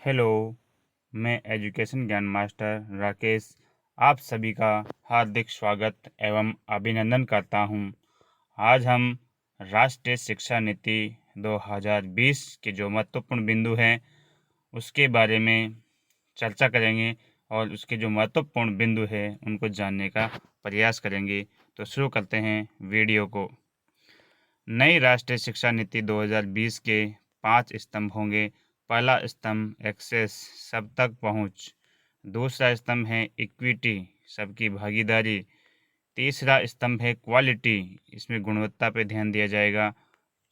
Hello, मैं education ज्ञान master Rakesh आप सभी का हार्दिक स्वागत एवं अभिनंदन करता हूं। आज हम राष्ट्रीय शिक्षा नीति 2020 के जो महत्वपूर्ण बिंदु हैं उसके बारे में चर्चा करेंगे और उसके जो महत्वपूर्ण बिंदु हैं उनको जानने का प्रयास करेंगे। तो शुरू करते हैं वीडियो को। नई राष्ट्रीय शिक्षा नीति 2020 के 5 स्तंभ होंगे। पहला स्तंभ एक्सेस, सब तक पहुंच। दूसरा स्तंभ है इक्विटी, सबकी भागीदारी। तीसरा स्तंभ है क्वालिटी, इसमें गुणवत्ता पे ध्यान दिया जाएगा।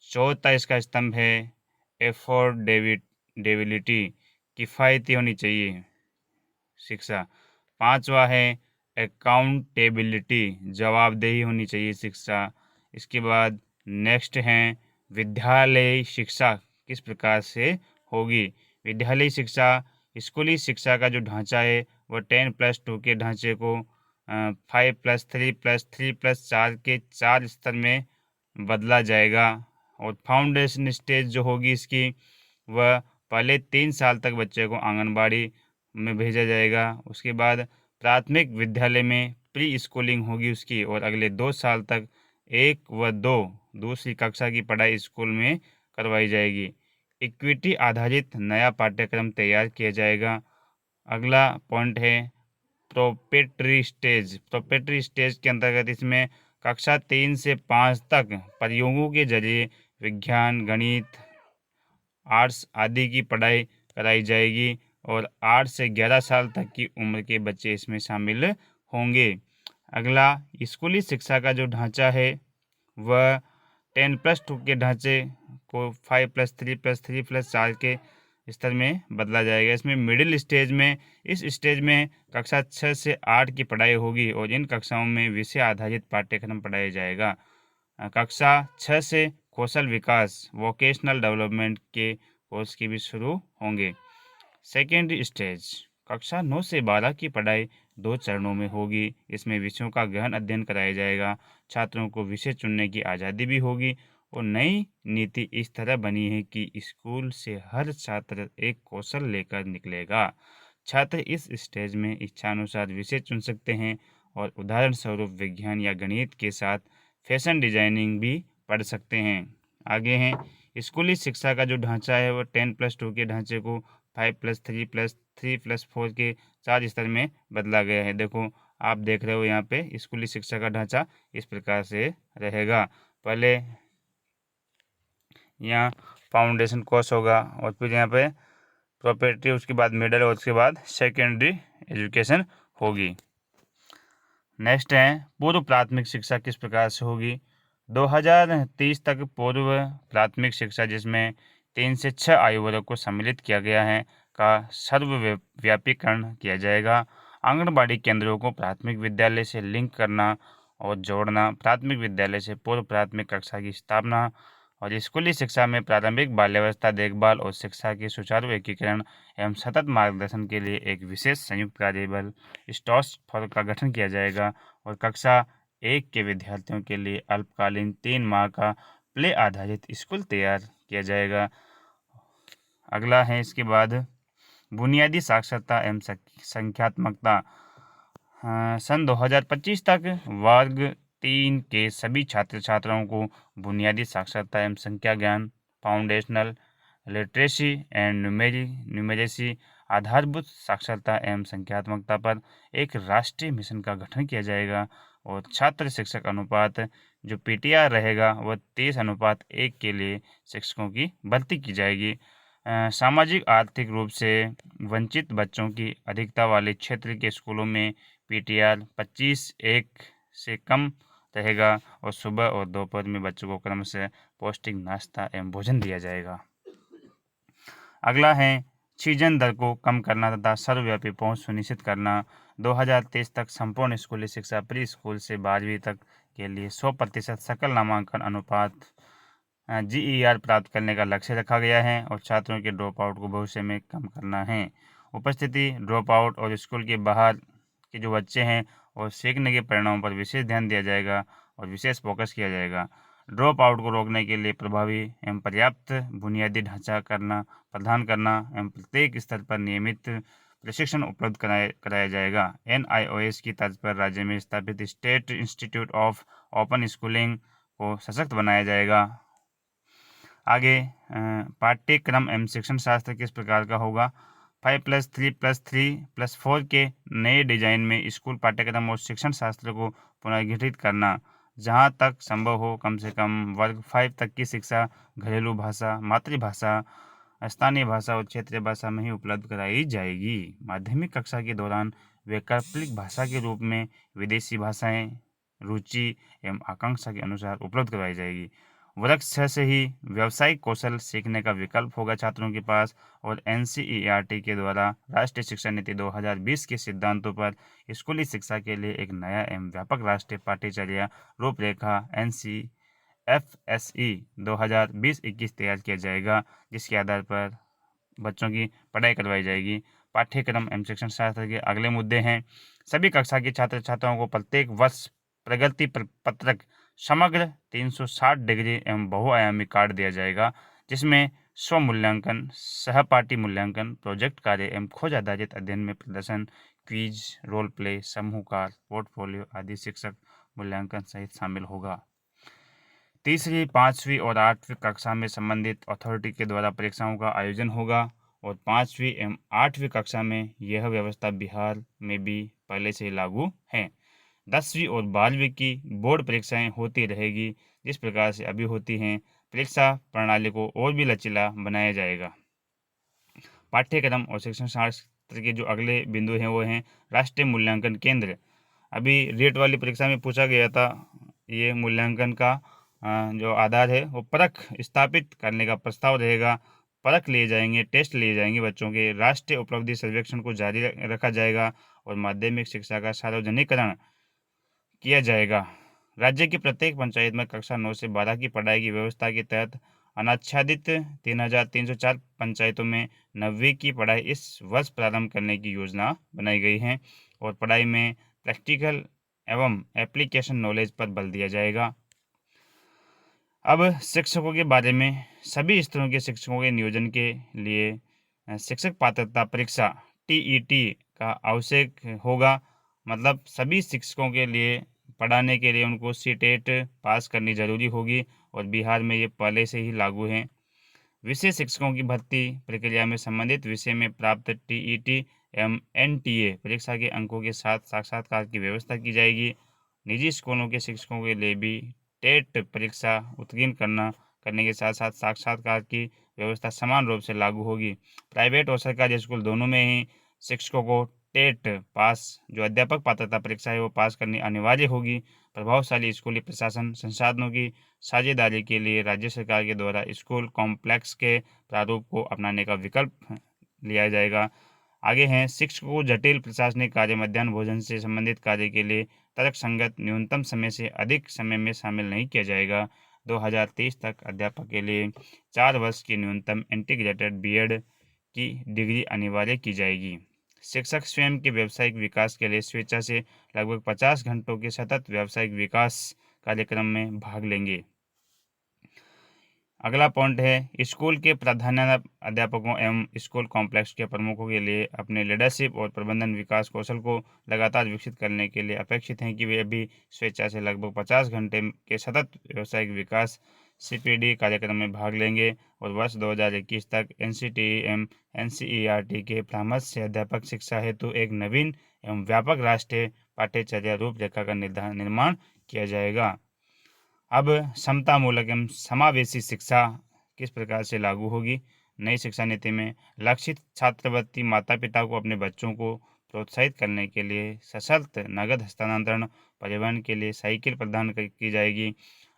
चौथा इसका स्तंभ है एफोर्डेबिलिटी, किफ़ायती होनी चाहिए शिक्षा। पांचवा है अकाउंटेबिलिटी, जवाबदेही होनी चाहिए शिक्षा। इसके बाद नेक्स्ट हैं विद्यालय शिक्षा किस प्रकार से होगी। विद्यालय शिक्षा, स्कूली शिक्षा का जो ढांचा है वो 10+2 के ढांचे को 5+3+3+4 के 4 स्तर में बदला जाएगा। और फाउंडेशन स्टेज जो होगी इसकी वह पहले 3 साल तक बच्चे को आंगनबाड़ी में भेजा जाएगा। उसके बाद प्राथमिक विद्यालय में प्री स्कूलिंग होगी उसकी, और अगले 2 साल तक 1 व 2 दूसरी कक्षा की पढ़ाई स्कूल में करवाई जाएगी। इक्विटी आधारित नया पाठ्यक्रम तैयार किया जाएगा। अगला पॉइंट है प्रोपेटरी स्टेज। प्रोपेटरी स्टेज के अंतर्गत इसमें कक्षा 3 से 5 तक प्रयोगों के जरिए विज्ञान, गणित, आर्ट्स आदि की पढ़ाई कराई जाएगी और 8 से 11 साल तक की उम्र के बच्चे इसमें शामिल होंगे। अगला स्कूली शिक्षा का जो ढांचा है वह 10+2 के ढांचे को 5+3+3+4 के स्तर में बदला जाएगा। इसमें मिडिल स्टेज में, इस स्टेज में कक्षा 6 से 8 की पढ़ाई होगी और इन कक्षाओं में विषय आधारित पाठ्यक्रम पढ़ाया जाएगा। कक्षा 6 से कौशल विकास, वोकेशनल डेवलपमेंट के कोर्स की भी शुरू होंगे। सेकेंडरी स्टेज, कक्षा 9 से 12 की पढ़ाई 2 चरणों में होगी। इसमें विषयों का गहन अध्ययन कराया जाएगा। छात्रों को विषय चुनने की आज़ादी भी होगी और नई नीति इस तरह बनी है कि स्कूल से हर छात्र एक कौशल लेकर निकलेगा। छात्र इस स्टेज में इच्छानुसार विषय चुन सकते हैं और उदाहरण स्वरूप विज्ञान या गणित के साथ फैशन डिजाइनिंग भी पढ़ सकते हैं। आगे हैं स्कूली शिक्षा का जो ढांचा है वो 10+2 के ढांचे को 5+3+3+4 के 4 स्तर में बदला गया है। देखो आप देख रहे हो यहाँ पे स्कूली शिक्षा का ढांचा इस प्रकार से रहेगा। पहले यहाँ फाउंडेशन कोर्स होगा और फिर यहाँ पे प्रोपेटरी, उसके बाद मिडल और उसके बाद सेकेंडरी एजुकेशन होगी। नेक्स्ट है पूर्व प्राथमिक शिक्षा किस प्रकार से होगी। 2030 तक पूर्व प्राथमिक शिक्षा, जिसमें 3 से 6 आयु वर्ग को सम्मिलित किया गया है, का सर्वव्यापीकरण किया जाएगा। आंगनबाड़ी केंद्रों को प्राथमिक विद्यालय से लिंक करना और जोड़ना, प्राथमिक विद्यालय से पूर्व प्राथमिक कक्षा की स्थापना और स्कूली शिक्षा में प्रारंभिक बाल्यावस्था देखभाल और शिक्षा के सुचारू एकीकरण एवं सतत मार्गदर्शन के लिए एक विशेष संयुक्त कार्यबल टास्क फोर्स का गठन किया जाएगा और कक्षा 1 के विद्यार्थियों के लिए अल्पकालीन 3 माह का प्ले आधारित स्कूल तैयार किया जाएगा। अगला है इसके बाद बुनियादी साक्षरता एवं संख्यात्मकता। सन 2025 तक वर्ग 3 के सभी छात्र छात्राओं को बुनियादी साक्षरता एवं संख्या ज्ञान, फाउंडेशनल लिटरेसी एंड न्यूमेरेसी, आधारभूत साक्षरता एवं संख्यात्मकता पर एक राष्ट्रीय मिशन का गठन किया जाएगा और छात्र शिक्षक अनुपात जो पीटीआर रहेगा वह 30:1 के लिए शिक्षकों की भर्ती की जाएगी। सामाजिक आर्थिक रूप से वंचित बच्चों की अधिकता वाले क्षेत्र के स्कूलों में पीटीआर 25:1 से कम रहेगा और सुबह और दोपहर में बच्चों को क्रमशः पौष्टिक नाश्ता एवं भोजन दिया जाएगा। अगला है सृजन दर को कम करना तथा सर्वव्यापी पहुंच सुनिश्चित करना। 2023 तक संपूर्ण स्कूली शिक्षा प्री स्कूल से 12वीं तक के लिए 100% सकल नामांकन अनुपात GER प्राप्त करने का लक्ष्य रखा गया है और छात्रों के ड्रॉप आउट को भविष्य में कम करना है। उपस्थिति, ड्रॉप आउट और स्कूल के बाहर के जो बच्चे हैं और सीखने के परिणामों पर विशेष ध्यान दिया जाएगा और विशेष फोकस किया जाएगा। ड्रॉप आउट को रोकने के लिए प्रभावी एवं पर्याप्त बुनियादी ढांचा प्रदान करना एवं प्रत्येक स्तर पर नियमित प्रशिक्षण उपलब्ध कराया जाएगा। NIOS की तर्ज पर राज्य में स्थापित state institute of open schooling को सशक्त बनाया जाएगा। आगे पाठ्यक्रम एवं शिक्षण शास्त्र किस प्रकार का होगा। 5+3+3+4 के नए डिजाइन में स्कूल पाठ्यक्रम और शिक्षण शास्त्र को पुनर्गठित करना, जहां तक संभव हो कम से कम वर्ग 5 तक की शिक्षा घरेलू भाषा, मातृभाषा, स्थानीय भाषा और क्षेत्रीय भाषा में ही उपलब्ध कराई जाएगी। माध्यमिक कक्षा के दौरान वैकल्पिक भाषा के रूप में विदेशी भाषाएं रुचि एवं आकांक्षा के अनुसार उपलब्ध करवाई जाएगी। वर्ग 6 से ही व्यावसायिक कौशल सीखने का विकल्प होगा छात्रों के पास। और NCERT के द्वारा राष्ट्रीय शिक्षा नीति 2020 के सिद्धांतों पर स्कूली शिक्षा के लिए एक नया एवं व्यापक राष्ट्रीय पाठ्यचर्या रूपरेखा NCFSE 2020-21 तैयार किया जाएगा, जिसके आधार पर बच्चों की पढ़ाई करवाई जाएगी। पाठ्यक्रम एवं शिक्षण शास्त्र के अगले मुद्दे हैं। सभी कक्षा के छात्र छात्राओं को प्रत्येक वर्ष प्रगति पत्रक समग्र 360 डिग्री एवं बहुआयामी कार्ड दिया जाएगा, जिसमें स्व मूल्यांकन, सहपाठी मूल्यांकन, प्रोजेक्ट कार्य एवं खोज आधारित अध्ययन में प्रदर्शन, क्विज, रोल प्ले, समूह कार्य, पोर्टफोलियो आदि शिक्षक मूल्यांकन सहित शामिल होगा। तीसरी, 5वीं और 8वीं कक्षा में संबंधित अथॉरिटी के द्वारा परीक्षाओं का आयोजन होगा। और 5वीं एवं 8वीं कक्षा में यह व्यवस्था बिहार में भी पहले से लागू है। 10वीं और 12वीं की बोर्ड परीक्षाएं होती रहेगी जिस प्रकार से अभी होती हैं। परीक्षा प्रणाली को और भी लचीला बनाया जाएगा। पाठ्यक्रम और शिक्षण शास्त्र के जो अगले बिंदु हैं वो हैं राष्ट्रीय मूल्यांकन केंद्र। अभी रेट वाली परीक्षा में पूछा गया था, ये मूल्यांकन का जो आधार है वो परख स्थापित करने का प्रस्ताव रहेगा। परख लिए जाएंगे, टेस्ट लिए जाएंगे बच्चों के। राष्ट्रीय उपलब्धि सर्वेक्षण को जारी रखा जाएगा और माध्यमिक शिक्षा का सार्वजनिकरण किया जाएगा। राज्य की प्रत्येक पंचायत में कक्षा 9 से 12 की पढ़ाई की व्यवस्था के तहत अनाच्छादित 3304 पंचायतों में 9वीं की पढ़ाई इस वर्ष प्रारंभ करने की योजना बनाई गई है। और पढ़ाई में प्रैक्टिकल एवं एप्लीकेशन नॉलेज पर बल दिया जाएगा। अब शिक्षकों के बारे में, सभी स्तरों के शिक्षकों के नियोजन के लिए शिक्षक पात्रता परीक्षा TET का आवश्यक होगा। मतलब सभी शिक्षकों के लिए पढ़ाने के लिए उनको CTET पास करनी जरूरी होगी और बिहार में ये पहले से ही लागू है। विशेष शिक्षकों की भर्ती प्रक्रिया में संबंधित विषय में प्राप्त TET एवं NTA परीक्षा के अंकों के साथ साक्षात्कार की व्यवस्था की जाएगी। निजी स्कूलों के शिक्षकों के लिए भी टेट परीक्षा उत्तीर्ण करने के साथ साथ साक्षात्कार की व्यवस्था समान रूप से लागू होगी। प्राइवेट और सरकारी स्कूल दोनों में ही शिक्षकों को टेट पास, जो अध्यापक पात्रता परीक्षा है, वो पास करनी अनिवार्य होगी। प्रभावशाली स्कूली प्रशासन संसाधनों की साझेदारी के लिए राज्य सरकार के द्वारा स्कूल कॉम्प्लेक्स के प्रारूप को अपनाने का विकल्प लिया जाएगा। आगे हैं शिक्षकों को जटिल प्रशासनिक कार्य, मध्याह्न भोजन से संबंधित कार्य के लिए तर्कसंगत न्यूनतम समय से अधिक समय में शामिल नहीं किया जाएगा। 2023 तक अध्यापक के लिए 4 वर्ष की न्यूनतम इंटीग्रेटेड BEd की डिग्री अनिवार्य की जाएगी। शिक्षक स्वयं के व्यावसायिक विकास के लिए स्वेच्छा से लगभग 50 घंटों के सतत व्यावसायिक विकास कार्यक्रम में भाग लेंगे। अगला पॉइंट है स्कूल के प्रधानाध्यापकों एवं स्कूल कॉम्प्लेक्स के प्रमुखों के लिए अपने लीडरशिप और प्रबंधन विकास कौशल को लगातार विकसित करने के लिए अपेक्षित हैं कि वे भी स्वेच्छा से लगभग 50 घंटे के सतत व्यावसायिक विकास CPD कार्यक्रम में भाग लेंगे। और वर्ष 2021 तक NCTE एवं NCERT के परामर्श से अध्यापक शिक्षा हेतु एक नवीन एवं व्यापक राष्ट्रीय पाठ्यचर्या रूपरेखा का निर्माण किया जाएगा। अब समतामूलक एवं समावेशी शिक्षा किस प्रकार से लागू होगी। नई शिक्षा नीति में लक्षित छात्रवृत्ति माता पिता को अपने बच्चों को प्रोत्साहित करने के लिए सशर्त नगद हस्तांतरण, परिवहन के लिए साइकिल प्रदान की जाएगी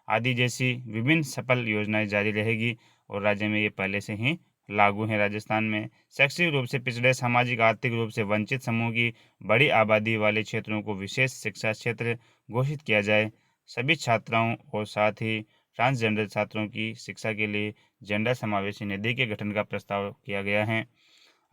आदि जैसी विभिन्न सफल योजनाएं जारी रहेगी। और राज्य में ये पहले से ही लागू हैं। राजस्थान में शैक्षिक रूप से पिछड़े, सामाजिक आर्थिक रूप से वंचित समूह की बड़ी आबादी वाले क्षेत्रों को विशेष शिक्षा क्षेत्र घोषित किया जाए। सभी छात्राओं और साथ ही ट्रांसजेंडर छात्रों की शिक्षा के लिए जेंडर समावेशी निधि के गठन का प्रस्ताव किया गया है।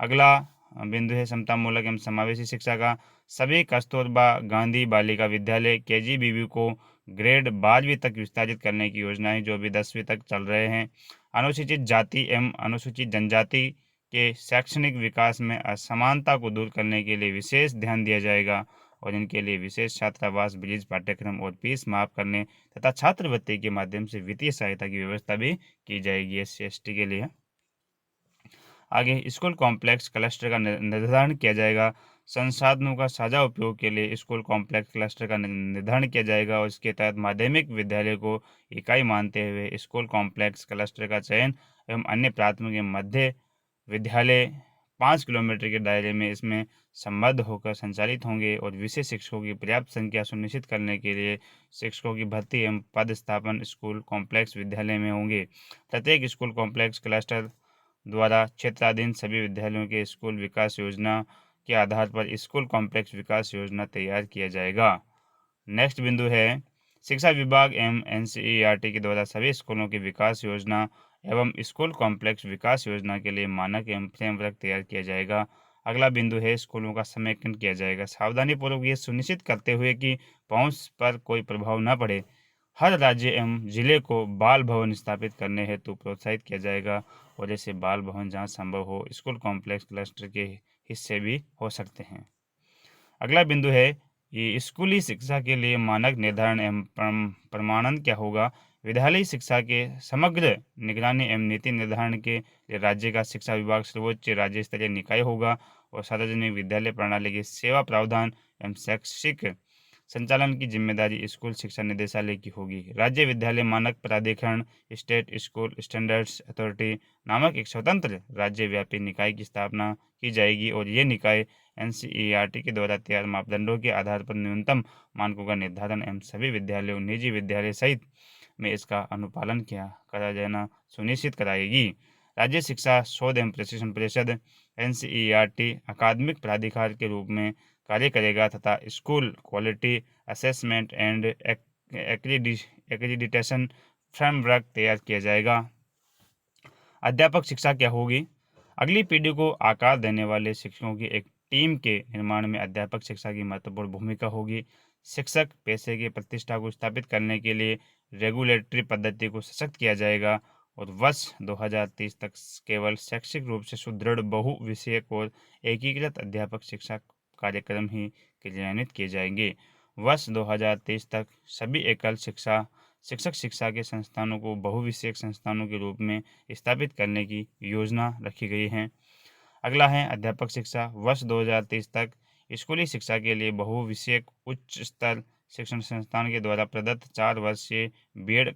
अगला बिंदु है समतामूलक एवं समावेशी शिक्षा का। सभी कस्तूरबा गांधी बालिका विद्यालय KGBV को ग्रेड 12वीं तक विस्तारित करने की योजनाएं जो अभी 10वीं तक चल रहे हैं। अनुसूचित जाति एवं अनुसूचित जनजाति के शैक्षणिक विकास में असमानता को दूर करने के लिए विशेष ध्यान दिया जाएगा और इनके लिए विशेष छात्रावास, ब्रिज पाठ्यक्रम और फीस माफ करने तथा छात्रवृत्ति के माध्यम से वित्तीय सहायता की व्यवस्था भी की जाएगी SC/ST के लिए। आगे स्कूल कॉम्प्लेक्स क्लस्टर का निर्धारण किया जाएगा। संसाधनों का साझा उपयोग के लिए स्कूल कॉम्प्लेक्स क्लस्टर का निर्धारण किया जाएगा और इसके तहत माध्यमिक विद्यालय को इकाई मानते हुए स्कूल कॉम्प्लेक्स क्लस्टर का चयन एवं अन्य प्राथमिक एवं मध्य विद्यालय 5 किलोमीटर के दायरे में इसमें संबद्ध होकर संचालित होंगे और विशेष शिक्षकों की पर्याप्त संख्या सुनिश्चित करने के लिए शिक्षकों की भर्ती एवं पदस्थापन स्कूल कॉम्प्लेक्स विद्यालय में होंगे। प्रत्येक स्कूल कॉम्प्लेक्स क्लस्टर द्वारा क्षेत्राधीन सभी विद्यालयों के स्कूल विकास योजना के आधार पर स्कूल कॉम्प्लेक्स विकास योजना तैयार किया जाएगा। नेक्स्ट बिंदु है शिक्षा विभाग एवं NCERT के द्वारा सभी स्कूलों की विकास योजना एवं स्कूल कॉम्प्लेक्स विकास योजना के लिए मानक एवं फ्रेमवर्क तैयार किया जाएगा। अगला बिंदु है स्कूलों का समेकन किया जाएगा। सावधानीपूर्वक ये सुनिश्चित करते हुए कि पहुंच पर कोई प्रभाव न पड़े, हर राज्य एवं जिले को बाल भवन स्थापित करने हेतु प्रोत्साहित किया जाएगा और ऐसे बाल भवन जहां संभव हो स्कूल कॉम्प्लेक्स क्लस्टर के हिस्से भी हो सकते हैं। अगला बिंदु है ये स्कूली शिक्षा के लिए मानक निर्धारण एवं प्रमाणन क्या होगा। विद्यालयी शिक्षा के समग्र निगरानी एवं नीति निर्धारण के लिए राज्य का शिक्षा विभाग सर्वोच्च राज्य स्तरीय निकाय होगा और सार्वजनिक विद्यालय प्रणाली की सेवा प्रावधान एवं शैक्षिक संचालन की जिम्मेदारी स्कूल शिक्षा निदेशालय की होगी। राज्य विद्यालय मानक प्राधिकरण स्टेट स्कूल स्टैंडर्ड्स अथॉरिटी नामक एक स्वतंत्र राज्य व्यापी निकाय की स्थापना की जाएगी और ये निकाय NCERT के द्वारा तैयार मापदंडों के आधार पर न्यूनतम मानकों का निर्धारण एवं सभी विद्यालयों, निजी विद्यालय सहित में इसका अनुपालन करा जाना सुनिश्चित कराएगी। राज्य शिक्षा शोध एवं प्रशिक्षण परिषद NCERT अकादमिक प्राधिकार के रूप में कार्य करेगा तथा school quality assessment and accreditation framework तैयार किया जाएगा। अध्यापक शिक्षा क्या होगी। अगली पीढ़ी को आकार देने वाले शिक्षकों की एक टीम के निर्माण में अध्यापक शिक्षा की महत्वपूर्ण भूमिका होगी। शिक्षक पेशे की प्रतिष्ठा को स्थापित करने के लिए रेगुलेटरी पद्धति को सशक्त किया जाएगा और वर्ष 2030 तक केवल शैक्षिक रूप से सुदृढ़ बहु विषयक और एकीकृत अध्यापक शिक्षा कार्यक्रम ही क्रियान्वित किए जाएंगे। वर्ष 2023 तक सभी एकल शिक्षक शिक्षा के संस्थानों को बहुविषयक संस्थानों के रूप में स्थापित करने की योजना रखी गई है। अगला है अध्यापक शिक्षा। वर्ष 2023 तक स्कूली शिक्षा के लिए बहुविषयक उच्च स्तर शिक्षण संस्थान के द्वारा प्रदत्त 4 वर्षीय B.Ed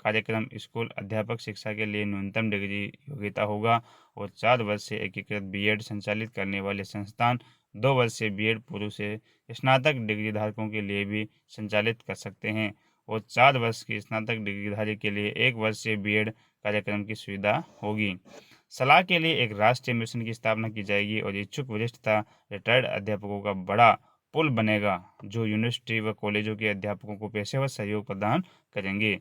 कार्यक्रम स्कूल अध्यापक शिक्षा के लिए न्यूनतम डिग्री योग्यता होगा और 4 वर्षीय एकीकृत B.Ed संचालित करने वाले संस्थान 2 वर्षीय B.Ed पूर्व से स्नातक डिग्री धारकों के लिए भी संचालित कर सकते हैं और 4 वर्ष की स्नातक डिग्रीधारी के लिए 1 वर्षीय B.Ed कार्यक्रम की सुविधा होगी। सलाह के लिए एक राष्ट्रीय मिशन की स्थापना की जाएगी और इच्छुक वरिष्ठ तथा रिटायर्ड अध्यापकों का बड़ा पुल बनेगा जो यूनिवर्सिटी व कॉलेजों के अध्यापकों को पेशेवर सहयोग प्रदान करेंगे।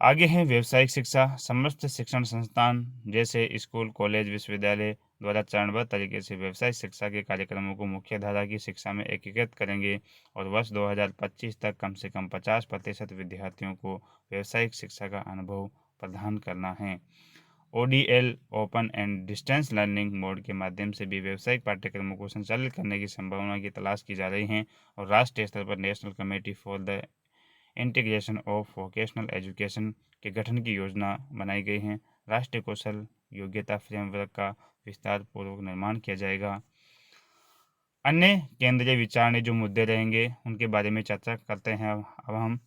आगे है व्यावसायिक शिक्षा। समस्त शिक्षण संस्थान जैसे स्कूल, कॉलेज, विश्वविद्यालय द्वारा चरणबद्ध तरीके से व्यावसायिक शिक्षा के कार्यक्रमों को मुख्य धारा की शिक्षा में एकीकृत करेंगे और वर्ष 2025 तक कम से कम 50% विद्यार्थियों को व्यावसायिक शिक्षा का अनुभव प्रदान करना है। ODL open and distance learning mode के माध्यम से भी व्यावसायिक पाठ्यक्रमों को संचालित करने की संभावना की तलाश की जा रही है और राष्ट्रीय स्तर पर national committee for the integration of vocational education के गठन की योजना बनाई गई है। राष्ट्रीय कौशल योग्यता फ्रेमवर्क का विस्तार पूर्वक निर्माण किया जाएगा। अन्य केंद्रीय विचारणीय जो मुद्दे रहेंगे उनके बारे में चर्चा करते हैं। अब हम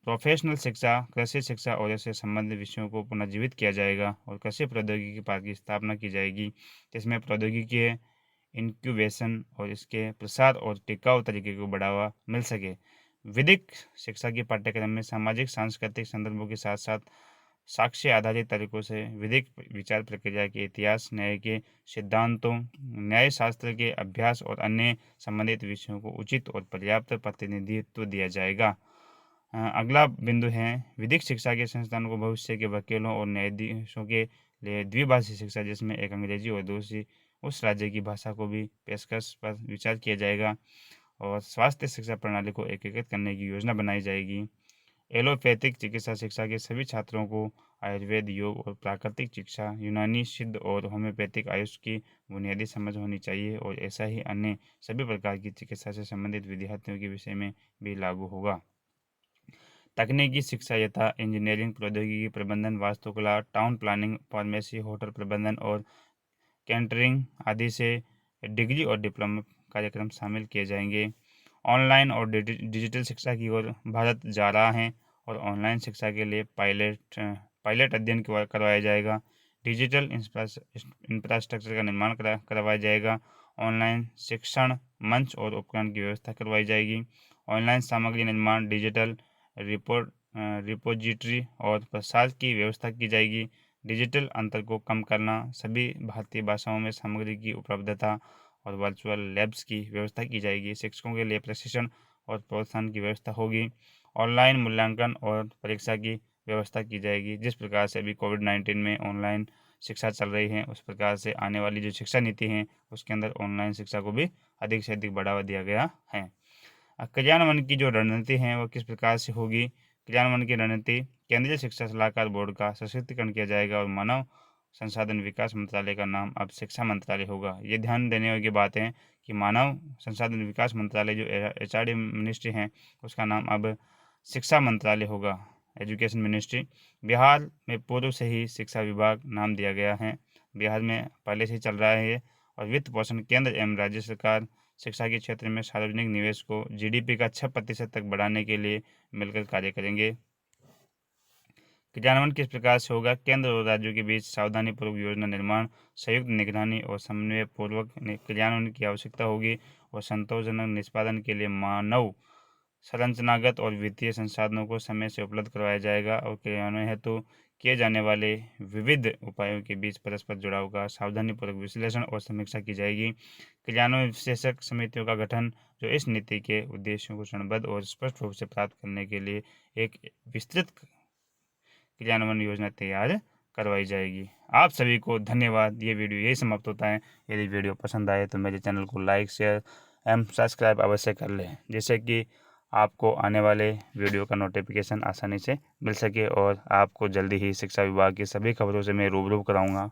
प्रोफेशनल शिक्षा, कृषि शिक्षा और इससे संबंधित विषयों को पुनर्जीवित किया जाएगा और कृषि प्रौद्योगिकी पार्क की स्थापना की जाएगी जिसमें प्रौद्योगिकी इंक्यूबेशन और इसके प्रसार और टिकाऊ तरीके को बढ़ावा मिल सके। विधिक शिक्षा के पाठ्यक्रम में सामाजिक सांस्कृतिक संदर्भों के साथ साथ साक्ष्य आधारित तरीकों से विधिक विचार प्रक्रिया के इतिहास, न्याय के सिद्धांतों, न्याय शास्त्र के अभ्यास और अन्य संबंधित विषयों को उचित और पर्याप्त प्रतिनिधित्व दिया जाएगा। अगला बिंदु है विधिक शिक्षा के संस्थानों को भविष्य के वकीलों और न्यायाधीशों के लिए द्विभाषी शिक्षा जिसमें एक अंग्रेजी और दूसरी उस राज्य की भाषा को भी पेशकश पर विचार किया जाएगा। और स्वास्थ्य शिक्षा प्रणाली को एकीकृत करने की योजना बनाई जाएगी। एलोपैथिक चिकित्सा शिक्षा के सभी छात्रों को आयुर्वेद, योग और प्राकृतिक चिकित्सा, यूनानी, सिद्ध और होम्योपैथिक आयुष की बुनियादी समझ होनी चाहिए और ऐसा ही अन्य सभी प्रकार की चिकित्सा से संबंधित विद्यार्थियों के विषय में भी लागू होगा। तकनीकी शिक्षा यथा इंजीनियरिंग, प्रौद्योगिकी, प्रबंधन, वास्तुकला, टाउन प्लानिंग, फार्मेसी, होटल प्रबंधन और कैंटरिंग आदि से डिग्री और डिप्लोमा कार्यक्रम शामिल किए जाएंगे। ऑनलाइन और डिजिटल शिक्षा की ओर भारत जा रहा है और ऑनलाइन शिक्षा के लिए पायलट अध्ययन करवाया जाएगा। डिजिटल इंफ्रास्ट्रक्चर का निर्माण करवाया जाएगा। ऑनलाइन शिक्षण मंच और उपकरण की व्यवस्था करवाई जाएगी। ऑनलाइन सामग्री निर्माण, डिजिटल रिपोजिटरी और प्रसार की व्यवस्था की जाएगी। डिजिटल अंतर को कम करना, सभी भारतीय भाषाओं में सामग्री की उपलब्धता और वर्चुअल लैब्स की व्यवस्था की जाएगी। शिक्षकों के लिए प्रशिक्षण और प्रोत्साहन की व्यवस्था होगी। ऑनलाइन मूल्यांकन और परीक्षा की व्यवस्था की जाएगी। जिस प्रकार से अभी कोविड-19 में ऑनलाइन शिक्षा चल रही है, उस प्रकार से आने वाली जो शिक्षा नीति है उसके अंदर ऑनलाइन शिक्षा को भी अधिक से अधिक बढ़ावा दिया गया है। क्रियान्वयन की जो रणनीति है वो किस प्रकार से होगी? क्रियान्वयन की रणनीति केंद्रीय शिक्षा सलाहकार बोर्ड का सशक्तिकरण किया जाएगा और मानव संसाधन विकास मंत्रालय का नाम अब शिक्षा मंत्रालय होगा। ये ध्यान देने योग्य बात है कि मानव संसाधन विकास मंत्रालय जो एचआरडी मिनिस्ट्री है उसका नाम अब शिक्षा मंत्रालय होगा, एजुकेशन मिनिस्ट्री। बिहार में पूर्व से ही शिक्षा विभाग नाम दिया गया है। बिहार में पहले से ही चल रहा है और वित्त पोषण केंद्र एवं राज्य सरकार शिक्षा के क्षेत्र में सार्वजनिक निवेश को जीडीपी का 6% तक बढ़ाने के लिए मिलकर कार्य करेंगे। क्रियान्वयन किस प्रकार से होगा? केंद्र और राज्यों के बीच सावधानीपूर्वक योजना निर्माण, संयुक्त निगरानी और समन्वय पूर्वक क्रियान्वयन की आवश्यकता होगी और संतोषजनक निष्पादन के लिए मानव संरचनागत और वित्तीय संसाधनों को समय से उपलब्ध करवाया जाएगा और क्रियान्वयन हेतु किए जाने वाले विविध उपायों के बीच परस्पर जुड़ाव का सावधानीपूर्वक विश्लेषण और समीक्षा की जाएगी। क्रियान्वयन विशेषज्ञ समितियों का गठन जो इस नीति के उद्देश्यों को क्षणबद्ध और स्पष्ट रूप से प्राप्त करने के लिए एक विस्तृत क्रियान्वयन योजना तैयार करवाई जाएगी। आप सभी को धन्यवाद। ये वीडियो यही समाप्त होता है। यदि वीडियो पसंद आए तो मेरे चैनल को लाइक, शेयर एवं सब्सक्राइब अवश्य कर लें, जिससे कि आपको आने वाले वीडियो का नोटिफिकेशन आसानी से मिल सके और आपको जल्दी ही शिक्षा विभाग की सभी खबरों से मैं रूबरू कराऊंगा।